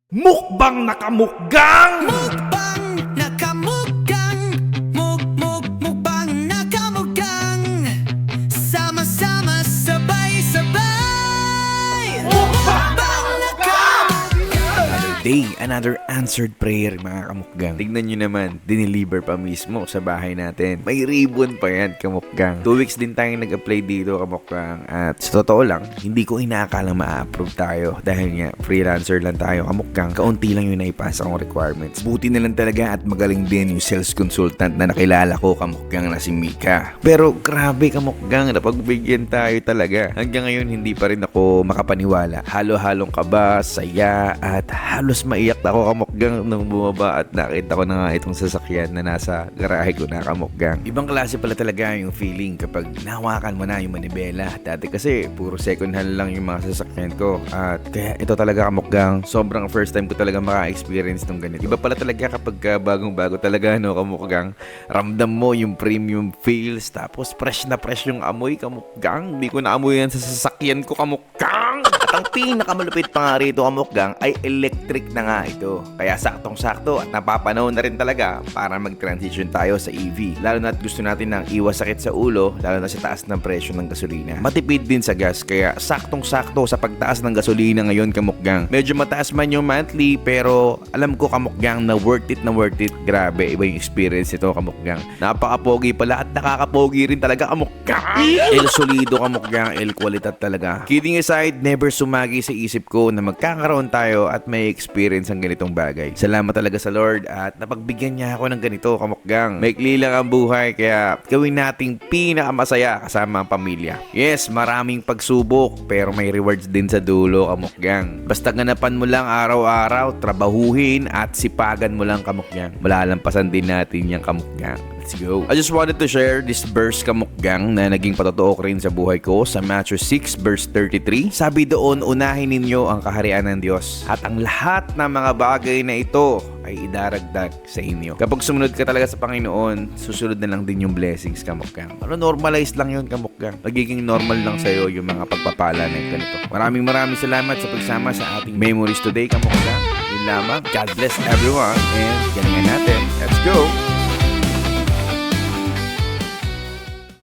Mukbang nakamukgang! Mukbang nakamugang, mukbang nakamugang, sama-sama sabay-sabay. Mukbang nakamugang. Day, another answered prayer mga kamukgang. Tignan nyo naman, dineliver pa mismo sa bahay natin. May ribbon pa yan kamukgang. 2 weeks din tayong nag-apply dito kamukgang. At sa totoo lang, hindi ko inaakalang ma-approve tayo. Dahil nga, freelancer lang tayo kamukgang. Kaunti lang yung naipasa kong requirements. Buti na lang talaga at magaling din yung sales consultant na nakilala ko kamukgang na si Mika. Pero grabe kamukgang, napagbigyan tayo talaga. Hanggang ngayon, hindi pa rin ako makapaniwala. Halo-halong kaba, saya, at halos maiyak ako kamukgang nung bumaba at nakita ko na nga itong sasakyan na nasa garahe ko na kamukgang. Ibang klase pala talaga yung feeling kapag nahawakan mo na yung manibela. Dati kasi puro second hand lang yung mga sasakyan ko at kaya ito talaga kamukgang sobrang first time ko talaga maka-experience ng ganito. Iba pala talaga kapag bagong-bago talaga no kamukgang. Ramdam mo yung premium feels tapos fresh na fresh yung amoy kamukgang. Hindi ko na amoy yan sa sasakyan ko kamukgang. At ang pinakamalupit pa nga rito kamukgang ay electric na nga ito. Kaya saktong-sakto at napapanahon na rin talaga para mag-transition tayo sa EV. Lalo na't gusto natin ng iwas sakit sa ulo, lalo na sa taas ng presyo ng gasolina. Matipid din sa gas, kaya saktong-sakto sa pagtaas ng gasolina ngayon kamukgang. Medyo mataas man yung monthly, pero alam ko kamukgang na worth it na worth it. Grabe, iba yung experience ito kamukgang. Napaka-pogi pala at nakaka-pogi rin talaga kamukgang. El solido kamukgang, el qualidad talaga. Kidding aside, never sumagi sa isip ko na magkakaroon tayo at may experience ang ganitong bagay. Salamat talaga sa Lord at napagbigyan niya ako ng ganito kamukgang. Maikli lang ang buhay kaya gawin nating pinakamasaya kasama ang pamilya. Yes, maraming pagsubok pero may rewards din sa dulo kamukgang. Basta ganapan mo lang araw-araw, trabahuhin at sipagan mo lang kamukgang. Malalampasan din natin yung kamukgang. Let's go. I just wanted to share this verse kamukgang na naging patotoo ko rin sa buhay ko sa Matthew 6 verse 33. Sabi doon, unahin ninyo ang kaharian ng Diyos at ang lahat ng mga bagay na ito ay idaragdag sa inyo. Kapag sumunod ka talaga sa Panginoon, susunod na lang din yung blessings kamukgang. Pero normalize lang yun kamukgang. Magiging normal lang sa'yo yung mga pagpapala na ganito. Maraming salamat sa pagsama sa ating memories today kamukgang. Yun lamang. God bless everyone and galingan natin. Let's go!